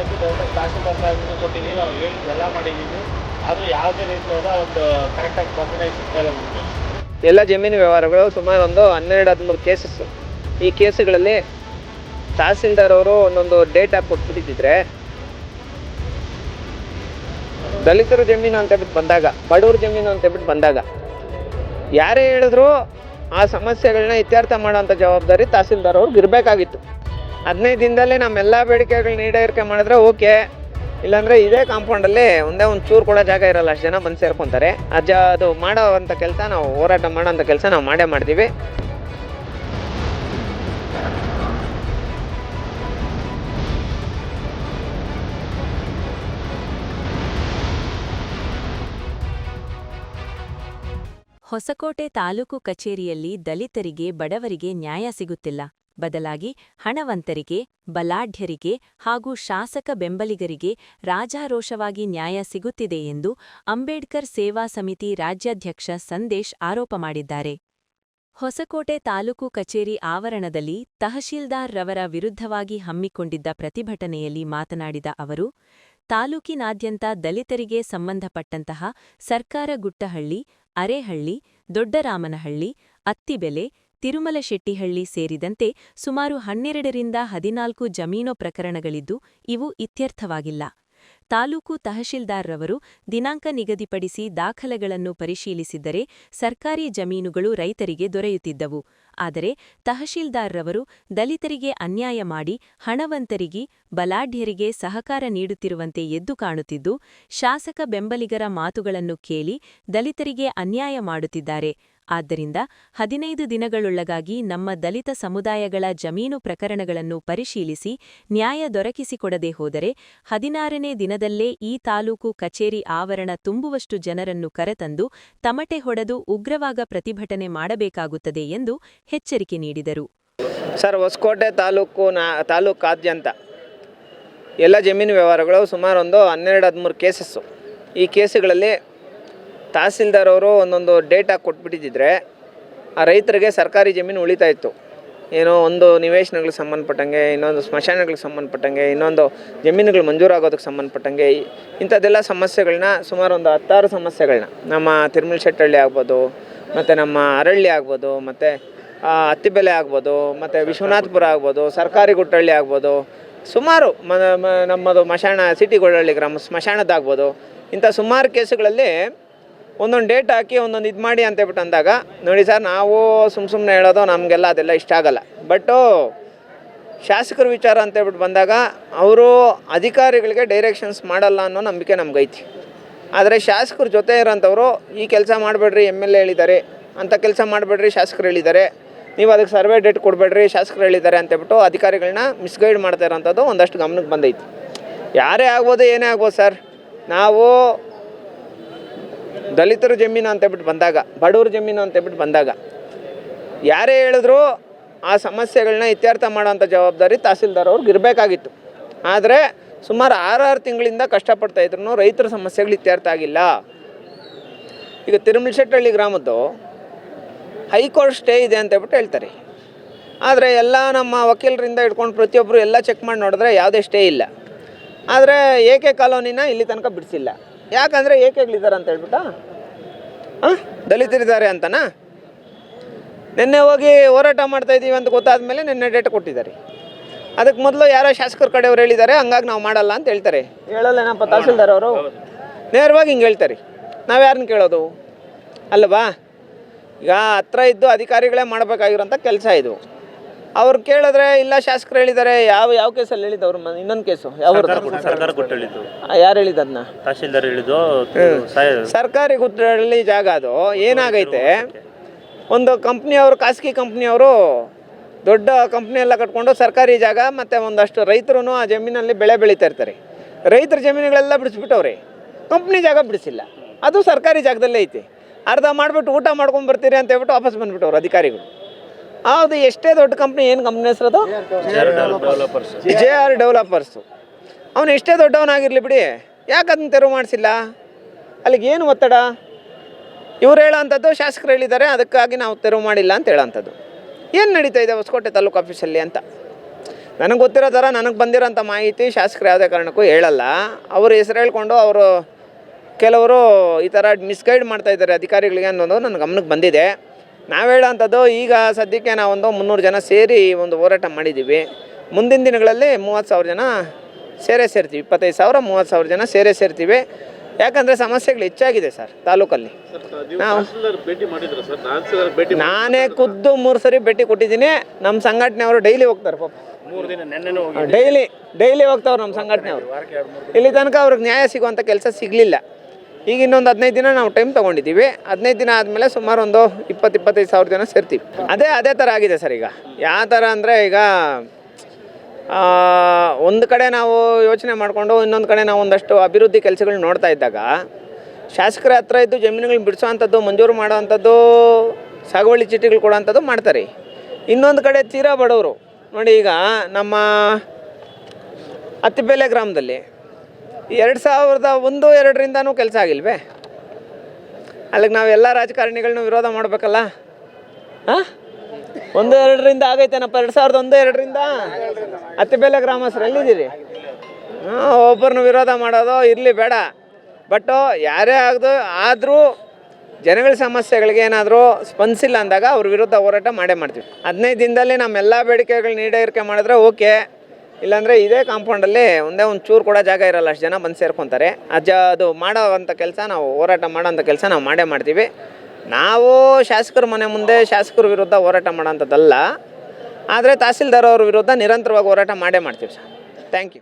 ಹಾಕಿ ಡೈರೆಕ್ಟಾಗಿ ತಹಸೀಲ್ದಾರ್ ಸಾಹೇಬ್ರಿಗೆ ಕೊಟ್ಟಿದ್ದೀವಿ, ನಾವು ಹೇಳಿದ್ದೆಲ್ಲ ಮಾಡಿದ್ದೀವಿ. ಆದರೂ ಯಾವುದೇ ರೀತಿಯಾದ ಒಂದು ಕರೆಕ್ಟಾಗಿ ಸ್ಪಂದನೆ ಸಿಗ್ತಾ ಇಲ್ಲ ನಮಗೆ. ಎಲ್ಲ ಜಮೀನು ವ್ಯವಹಾರಗಳು ಸುಮಾರು ಒಂದು 12-13 ಕೇಸಸ್. ಈ ಕೇಸುಗಳಲ್ಲಿ ತಹಸೀಲ್ದಾರ್ ಅವರು ಒಂದೊಂದು ಡೇಟಾ ಕೊಟ್ಬಿಟ್ಟಿದ್ರೆ ದಲಿತರ ಜಮೀನು ಅಂತೇಳ್ಬಿಟ್ಟು ಬಂದಾಗ, ಬಡವ್ರ ಜಮೀನು ಅಂತೇಳ್ಬಿಟ್ಟು ಬಂದಾಗ ಯಾರೇ ಹೇಳಿದ್ರು ಆ ಸಮಸ್ಯೆಗಳನ್ನ ಇತ್ಯರ್ಥ ಮಾಡೋಂಥ ಜವಾಬ್ದಾರಿ ತಹಸೀಲ್ದಾರ್ ಅವ್ರಿಗೆ ಇರಬೇಕಾಗಿತ್ತು. 15 ದಿನದಲ್ಲೇ ನಮ್ಮೆಲ್ಲ ಬೇಡಿಕೆಗಳನ್ನ ಈಡೇರಿಕೆ ಮಾಡಿದ್ರೆ ಓಕೆ, ಇಲ್ಲಾಂದರೆ ಇದೇ ಕಾಂಪೌಂಡಲ್ಲಿ ಒಂದೇ ಒಂದು ಚೂರು ಕೂಡ ಜಾಗ ಇರಲ್ಲ, ಅಷ್ಟು ಜನ ಬಂದು ಸೇರ್ಕೊತಾರೆ. ಅದು ಮಾಡೋವಂಥ ಕೆಲಸ, ನಾವು ಹೋರಾಟ ಮಾಡೋಂಥ ಕೆಲಸ ನಾವು ಮಾಡೇ ಮಾಡ್ತೀವಿ. ಹೊಸಕೋಟೆ ತಾಲೂಕು ಕಚೇರಿಯಲ್ಲಿ ದಲಿತರಿಗೆ, ಬಡವರಿಗೆ ನ್ಯಾಯ ಸಿಗುತ್ತಿಲ್ಲ. ಬದಲಾಗಿ ಹಣವಂತರಿಗೆ, ಬಲಾಢ್ಯರಿಗೆ ಹಾಗೂ ಶಾಸಕ ಬೆಂಬಲಿಗರಿಗೆ ರಾಜಾರೋಷವಾಗಿ ನ್ಯಾಯ ಸಿಗುತ್ತಿದೆ ಎಂದು ಅಂಬೇಡ್ಕರ್ ಸೇವಾ ಸಮಿತಿ ರಾಜ್ಯಾಧ್ಯಕ್ಷ ಸಂದೇಶ್ ಆರೋಪ ಮಾಡಿದ್ದಾರೆ. ಹೊಸಕೋಟೆ ತಾಲೂಕು ಕಚೇರಿ ಆವರಣದಲ್ಲಿ ತಹಶೀಲ್ದಾರ್ ರವರ ವಿರುದ್ಧವಾಗಿ ಹಮ್ಮಿಕೊಂಡಿದ್ದ ಪ್ರತಿಭಟನೆಯಲ್ಲಿ ಮಾತನಾಡಿದ ಅವರು, ತಾಲೂಕಿನಾದ್ಯಂತ ದಲಿತರಿಗೆ ಸಂಬಂಧಪಟ್ಟಂತಹ ಸರ್ಕಾರ ಗುಟ್ಟಹಳ್ಳಿ, ಅರೇಹಳ್ಳಿ, ದೊಡ್ಡರಾಮನಹಳ್ಳಿ, ಅತ್ತಿಬೆಲೆ, ತಿರುಮಲಶೆಟ್ಟಿಹಳ್ಳಿ ಸೇರಿದಂತೆ ಸುಮಾರು 12ರಿಂದ 14 ಜಮೀನು ಪ್ರಕರಣಗಳಿದ್ದು ಇವು ಇತ್ಯರ್ಥವಾಗಿಲ್ಲ. ತಾಲೂಕು ತಹಶೀಲ್ದಾರ್ ರವರು ದಿನಾಂಕ ನಿಗದಿಪಡಿಸಿ ದಾಖಲೆಗಳನ್ನು ಪರಿಶೀಲಿಸಿದ್ದರೆ ಸರ್ಕಾರಿ ಜಮೀನುಗಳು ರೈತರಿಗೆ ದೊರೆಯುತ್ತಿದ್ದವು. ಆದರೆ ತಹಶೀಲ್ದಾರ್ ರವರು ದಲಿತರಿಗೆ ಅನ್ಯಾಯ ಮಾಡಿ ಹಣವಂತರಿಗೆ, ಬಲಾಢ್ಯರಿಗೆ ಸಹಕಾರ ನೀಡುತ್ತಿರುವಂತೆ ಎದ್ದು ಕಾಣುತ್ತಿದ್ದು, ಶಾಸಕ ಬೆಂಬಲಿಗರ ಮಾತುಗಳನ್ನು ಕೇಳಿ ದಲಿತರಿಗೆ ಅನ್ಯಾಯ ಮಾಡುತ್ತಿದ್ದಾರೆ. ಆದ್ದರಿಂದ 15 ದಿನಗಳೊಳಗಾಗಿ ನಮ್ಮ ದಲಿತ ಸಮುದಾಯಗಳ ಜಮೀನು ಪ್ರಕರಣಗಳನ್ನು ಪರಿಶೀಲಿಸಿ ನ್ಯಾಯ ದೊರಕಿಸಿಕೊಡದೆ ಹೋದರೆ 16ನೇ ದಿನದಲ್ಲೇ ಈ ತಾಲೂಕು ಕಚೇರಿ ಆವರಣ ತುಂಬುವಷ್ಟು ಜನರನ್ನು ಕರೆತಂದು ತಮಟೆ ಹೊಡೆದು ಉಗ್ರವಾಗ ಪ್ರತಿಭಟನೆ ಮಾಡಬೇಕಾಗುತ್ತದೆ ಎಂದು ಎಚ್ಚರಿಕೆ ನೀಡಿದರು. ಸರ್, ಹೊಸಕೋಟೆ ತಾಲೂಕಾದ್ಯಂತ ಎಲ್ಲ ಜಮೀನು ವ್ಯವಹಾರಗಳು ಸುಮಾರು ಒಂದು 12-13 ಕೇಸಸ್ಸು. ಈ ಕೇಸುಗಳಲ್ಲಿ ತಹಸೀಲ್ದಾರ್ ಅವರು ಒಂದೊಂದು ಡೇಟಾ ಕೊಟ್ಬಿಟ್ಟಿದ್ದರೆ ಆ ರೈತರಿಗೆ ಸರ್ಕಾರಿ ಜಮೀನು ಉಳಿತಾ ಇತ್ತು. ಏನೋ ಒಂದು ನಿವೇಶನಗಳಿಗೆ ಸಂಬಂಧಪಟ್ಟಂಗೆ, ಇನ್ನೊಂದು ಸ್ಮಶಾನಗಳಿಗೆ ಸಂಬಂಧಪಟ್ಟಂಗೆ, ಇನ್ನೊಂದು ಜಮೀನುಗಳು ಮಂಜೂರಾಗೋದಕ್ಕೆ ಸಂಬಂಧಪಟ್ಟಂಗೆ ಇಂಥದ್ದೆಲ್ಲ ಸಮಸ್ಯೆಗಳನ್ನ ಸುಮಾರು ಒಂದು 16 ಸಮಸ್ಯೆಗಳನ್ನ ನಮ್ಮ ತಿರುಮಲಶೆಟ್ಟಹಳ್ಳಿ ಆಗ್ಬೋದು, ಮತ್ತು ನಮ್ಮ ಅರಳ್ಳಿ ಆಗ್ಬೋದು, ಮತ್ತು ಅತ್ತಿಬೆಲೆ ಆಗ್ಬೋದು, ಮತ್ತು ವಿಶ್ವನಾಥಪುರ ಆಗ್ಬೋದು, ಸರ್ಕಾರಿ ಗುಟ್ಟಹಳ್ಳಿ ಆಗ್ಬೋದು, ಸುಮಾರು ನಮ್ಮದು ಸಿಟಿ ಗೊಳ್ಳಹಳ್ಳಿ ಗ್ರಾಮ ಸ್ಮಶಾನದ್ದಾಗ್ಬೋದು, ಇಂಥ ಸುಮಾರು ಕೇಸುಗಳಲ್ಲಿ ಒಂದೊಂದು ಡೇಟ್ ಹಾಕಿ ಒಂದೊಂದು ಇದು ಮಾಡಿ ಅಂತೇಳ್ಬಿಟ್ಟು ಅಂದಾಗ, ನೋಡಿ ಸರ್, ನಾವು ಸುಮ್ಮನೆ ಹೇಳೋದು ನಮಗೆಲ್ಲ ಅದೆಲ್ಲ ಇಷ್ಟ ಆಗಲ್ಲ. ಬಟ್ಟು ಶಾಸಕರ ವಿಚಾರ ಅಂತೇಳ್ಬಿಟ್ಟು ಬಂದಾಗ ಅವರು ಅಧಿಕಾರಿಗಳಿಗೆ ಡೈರೆಕ್ಷನ್ಸ್ ಮಾಡಲ್ಲ ಅನ್ನೋ ನಂಬಿಕೆ ನಮಗೈತಿ. ಆದರೆ ಶಾಸಕರ ಜೊತೆ ಇರೋಂಥವ್ರು ಈ ಕೆಲಸ ಮಾಡಬೇಡ್ರಿ, MLA ಹೇಳಿದ್ದಾರೆ, ಅಂಥ ಕೆಲಸ ಮಾಡಬೇಡ್ರಿ ಶಾಸಕರು ಹೇಳಿದ್ದಾರೆ, ನೀವು ಅದಕ್ಕೆ ಸರ್ವೆ ಡೇಟ್ ಕೊಡಬೇಡ್ರಿ ಶಾಸಕರು ಹೇಳಿದ್ದಾರೆ ಅಂತೇಳ್ಬಿಟ್ಟು ಅಧಿಕಾರಿಗಳನ್ನ ಮಿಸ್ಗೈಡ್ ಮಾಡ್ತಾ ಇರೋಂಥದ್ದು ಒಂದಷ್ಟು ಗಮನಕ್ಕೆ ಬಂದೈತಿ. ಯಾರೇ ಆಗ್ಬೋದು, ಏನೇ ಆಗ್ಬೋದು ಸರ್, ನಾವು ದಲಿತರ ಜಮೀನು ಅಂತೇಳ್ಬಿಟ್ಟು ಬಂದಾಗ, ಬಡವ್ರ ಜಮೀನು ಅಂತೇಳ್ಬಿಟ್ಟು ಬಂದಾಗ ಯಾರೇ ಹೇಳಿದ್ರು ಆ ಸಮಸ್ಯೆಗಳನ್ನ ಇತ್ಯರ್ಥ ಮಾಡೋಂಥ ಜವಾಬ್ದಾರಿ ತಹಸೀಲ್ದಾರ್ ಅವ್ರಿಗೆ ಇರಬೇಕಾಗಿತ್ತು. ಆದರೆ ಸುಮಾರು 6 ತಿಂಗಳಿಂದ ಕಷ್ಟಪಡ್ತಾ ಇದ್ರು ರೈತರ ಸಮಸ್ಯೆಗಳು ಇತ್ಯರ್ಥ ಆಗಿಲ್ಲ. ಈಗ ತಿರುಮಲಶೆಟ್ಟಹಳ್ಳಿ ಗ್ರಾಮದ್ದು ಹೈಕೋರ್ಟ್ ಸ್ಟೇ ಇದೆ ಅಂತೇಳ್ಬಿಟ್ಟು ಹೇಳ್ತಾರೆ. ಆದರೆ ಎಲ್ಲ ನಮ್ಮ ವಕೀಲರಿಂದ ಹಿಡ್ಕೊಂಡು ಪ್ರತಿಯೊಬ್ಬರು ಎಲ್ಲ ಚೆಕ್ ಮಾಡಿ ನೋಡಿದ್ರೆ ಯಾವುದೇ ಸ್ಟೇ ಇಲ್ಲ. ಆದರೆ ಏಕೆ ಕಾಲೋನಿನ ಇಲ್ಲಿ ತನಕ ಬಿಡಿಸಿಲ್ಲ. ಯಾಕಂದರೆ ಏಕೆಗಳಿದ್ದಾರೆ ಅಂತ ಹೇಳ್ಬಿಟ್ಟು ದಲಿತರಿದ್ದಾರೆ ಅಂತನಾ? ನಿನ್ನೆ ಹೋಗಿ ಹೋರಾಟ ಮಾಡ್ತಾಯಿದ್ದೀವಿ ಅಂತ ಗೊತ್ತಾದ ಮೇಲೆ ನಿನ್ನೆ ಡೇಟ್ ಕೊಟ್ಟಿದ್ದಾರೆ. ಅದಕ್ಕೆ ಮೊದಲು ಯಾರೋ ಶಾಸಕರ ಕಡೆಯವ್ರು ಹೇಳಿದ್ದಾರೆ, ಹಂಗಾಗಿ ನಾವು ಮಾಡಲ್ಲ ಅಂತ ಹೇಳ್ತಾರೆ. ಹೇಳಲ್ಲೇನಪ್ಪ ತಹಸೀಲ್ದಾರ್ ಅವರು? ನೇರವಾಗಿ ಹಿಂಗೆ ಹೇಳ್ತಾರೆ. ನಾವು ಯಾರನ್ನ ಕೇಳೋದು ಅಲ್ಲವಾ? ಈಗ ಹತ್ರ ಇದ್ದು ಅಧಿಕಾರಿಗಳೇ ಮಾಡಬೇಕಾಗಿರೋಂಥ ಕೆಲಸ ಇದು. ಅವ್ರು ಕೇಳಿದ್ರೆ ಇಲ್ಲ ಶಾಸಕರು ಹೇಳಿದ್ದಾರೆ. ಯಾವ ಕೇಸಲ್ಲಿ ಹೇಳಿದ್ದವ್ರು? ಇನ್ನೊಂದು ಕೇಸು ಯಾರು ಹೇಳಿದ್ದು? ಅದನ್ನ ತಹಶೀಲ್ದಾರ್ ಹೇಳಿದ್ದು. ಸರ್ಕಾರಿ ಗುಟ್ಟಹಳ್ಳಿ ಜಾಗ ಅದು. ಏನಾಗೈತೆ, ಒಂದು ಕಂಪ್ನಿಯವರು, ಖಾಸಗಿ ಕಂಪ್ನಿಯವರು ದೊಡ್ಡ ಕಂಪ್ನಿ ಎಲ್ಲ ಕಟ್ಕೊಂಡು ಸರ್ಕಾರಿ ಜಾಗ ಮತ್ತು ಒಂದಷ್ಟು ರೈತರು ಆ ಜಮೀನಲ್ಲಿ ಬೆಳೆ ಬೆಳೀತಾ ಇರ್ತಾರೆ. ರೈತರ ಜಮೀನುಗಳೆಲ್ಲ ಬಿಡಿಸ್ಬಿಟ್ಟವ್ರೆ, ಕಂಪ್ನಿ ಜಾಗ ಬಿಡಿಸಿಲ್ಲ. ಅದು ಸರ್ಕಾರಿ ಜಾಗದಲ್ಲೇ ಐತಿ. ಅರ್ಧ ಮಾಡಿಬಿಟ್ಟು ಊಟ ಮಾಡ್ಕೊಂಡು ಬರ್ತೀರಿ ಅಂತ ಹೇಳ್ಬಿಟ್ಟು ವಾಪಸ್ ಬಂದುಬಿಟ್ಟವ್ರು ಅಧಿಕಾರಿಗಳು. ಹೌದು, ಎಷ್ಟೇ ದೊಡ್ಡ ಕಂಪ್ನಿ, ಏನು ಕಂಪ್ನಿ ಹೆಸರದು? JR developers. ಅವನು ಎಷ್ಟೇ ದೊಡ್ಡವನಾಗಿರಲಿ ಬಿಡಿ, ಯಾಕೆ ಅದನ್ನ ತೆರವು ಮಾಡಿಸಿಲ್ಲ? ಅಲ್ಲಿಗೆ ಏನು ಒತ್ತಡ? ಇವ್ರು ಹೇಳೋಂಥದ್ದು ಶಾಸಕರು ಹೇಳಿದ್ದಾರೆ, ಅದಕ್ಕಾಗಿ ನಾವು ತೆರವು ಮಾಡಿಲ್ಲ ಅಂತ ಹೇಳೋಂಥದ್ದು. ಏನು ನಡೀತಾ ಇದೆ ಹೊಸಕೋಟೆ ತಾಲೂಕು ಆಫೀಸಲ್ಲಿ ಅಂತ ನನಗೆ ಗೊತ್ತಿರೋ ಥರ ನನಗೆ ಬಂದಿರೋಂಥ ಮಾಹಿತಿ ಶಾಸಕರು ಯಾವುದೇ ಕಾರಣಕ್ಕೂ ಹೇಳಲ್ಲ. ಅವರು ಹೆಸರು ಹೇಳ್ಕೊಂಡು ಅವರು ಕೆಲವರು ಈ ಥರ ಮಿಸ್ಗೈಡ್ ಮಾಡ್ತಾಯಿದ್ದಾರೆ ಅಧಿಕಾರಿಗಳಿಗೆ ಅನ್ನೋದು ನನ್ನ ಗಮನಕ್ಕೆ ಬಂದಿದೆ. ನಾವು ಹೇಳೋಂಥದ್ದು ಈಗ ಸದ್ಯಕ್ಕೆ ನಾವೊಂದು 300 ಜನ ಸೇರಿ ಒಂದು ಹೋರಾಟ ಮಾಡಿದ್ದೀವಿ. ಮುಂದಿನ ದಿನಗಳಲ್ಲಿ 30,000 ಜನ ಸೇರ್ತೀವಿ. 25,000 30,000 ಜನ ಸೇರ್ತೀವಿ. ಯಾಕಂದರೆ ಸಮಸ್ಯೆಗಳು ಹೆಚ್ಚಾಗಿದೆ ಸರ್ ತಾಲೂಕಲ್ಲಿ. ನಾವು ನಾನೇ ಖುದ್ದು 3 ಸರಿ ಭೇಟಿ ಕೊಟ್ಟಿದ್ದೀನಿ. ನಮ್ಮ ಸಂಘಟನೆಯವರು ಡೈಲಿ ಹೋಗ್ತಾರೆ ಪಾಪ, 3 ದಿನ ನೆನ್ನೆನೂ ಡೈಲಿ ಹೋಗ್ತಾವ್ರು ನಮ್ಮ ಸಂಘಟನೆಯವರು. ಇಲ್ಲಿ ತನಕ ಅವ್ರಿಗೆ ನ್ಯಾಯ ಸಿಗುವಂಥ ಕೆಲಸ ಸಿಗಲಿಲ್ಲ. ಈಗ ಇನ್ನೊಂದು 15 ದಿನ ನಾವು ಟೈಮ್ ತೊಗೊಂಡಿದ್ದೀವಿ. 15 ದಿನ ಆದಮೇಲೆ ಸುಮಾರು ಒಂದು 20-25,000 ಜನ ಸೇರ್ತೀವಿ. ಅದೇ ಥರ ಆಗಿದೆ ಸರ್. ಈಗ ಯಾವ ಥರ ಅಂದರೆ ಈಗ ಒಂದು ಕಡೆ ನಾವು ಯೋಚನೆ ಮಾಡಿಕೊಂಡು ಇನ್ನೊಂದು ಕಡೆ ನಾವು ಒಂದಷ್ಟು ಅಭಿವೃದ್ಧಿ ಕೆಲಸಗಳು ನೋಡ್ತಾ ಇದ್ದಾಗ ಶಾಸಕರ ಹತ್ರ ಇದ್ದು ಜಮೀನುಗಳನ್ನ ಬಿಡಿಸೋವಂಥದ್ದು, ಮಂಜೂರು ಮಾಡೋವಂಥದ್ದು, ಸಾಗುವಳಿ ಚೀಟಿಗಳು ಕೊಡೋವಂಥದ್ದು ಮಾಡ್ತಾರೆ. ಇನ್ನೊಂದು ಕಡೆ ತೀರಾ ಬಡವರು ನೋಡಿ, ಈಗ ನಮ್ಮ ಅತ್ತಿಬೇಲೆ ಗ್ರಾಮದಲ್ಲಿ 2001-2ರಿಂದನೂ ಕೆಲಸ ಆಗಿಲ್ವೇ? ಅಲ್ಲಿಗೆ ನಾವು ಎಲ್ಲ ರಾಜಕಾರಣಿಗಳನ್ನೂ ವಿರೋಧ ಮಾಡಬೇಕಲ್ಲ. ಹಾಂ, 1-2ರಿಂದ ಆಗೈತೇನಪ್ಪ? 2001-2ರಿಂದ ಅತ್ತಿಬೇಲೆ ಗ್ರಾಮಸ್ಥರು ಎಲ್ಲಿದ್ದೀರಿ? ಒಬ್ಬರನ್ನು ವಿರೋಧ ಮಾಡೋದು ಇರಲಿ, ಬೇಡ. ಬಟ್ ಯಾರೇ ಆದರೂ ಜನಗಳ ಸಮಸ್ಯೆಗಳಿಗೆ ಏನಾದರೂ ಸ್ಪಂದಿಸಿಲ್ಲ ಅಂದಾಗ ಅವ್ರ ವಿರುದ್ಧ ಹೋರಾಟ ಮಾಡ್ತೀವಿ. 15 ದಿನದಲ್ಲಿ ನಮ್ಮೆಲ್ಲ ಬೇಡಿಕೆಗಳನ್ನ ಈಡೇರಿಕೆ ಮಾಡಿದ್ರೆ ಓಕೆ, ಇಲ್ಲಾಂದರೆ ಇದೇ ಕಾಂಪೌಂಡಲ್ಲಿ ಒಂದೇ ಒಂದು ಚೂರು ಕೂಡ ಜಾಗ ಇರಲ್ಲ, ಅಷ್ಟು ಜನ ಬಂದು ಸೇರ್ಕೊತಾರೆ. ಅದು ಮಾಡೋವಂಥ ಕೆಲಸ, ನಾವು ಹೋರಾಟ ಮಾಡೋವಂಥ ಕೆಲಸ ನಾವು ಮಾಡ್ತೀವಿ. ನಾವು ಶಾಸಕರ ಮನೆ ಮುಂದೆ ಶಾಸಕರ ವಿರುದ್ಧ ಹೋರಾಟ ಮಾಡೋಂಥದ್ದಲ್ಲ, ಆದರೆ ತಹಸೀಲ್ದಾರ್ ಅವ್ರ ವಿರುದ್ಧ ನಿರಂತರವಾಗಿ ಹೋರಾಟ ಮಾಡ್ತೀವಿ ಸರ್. Thank you.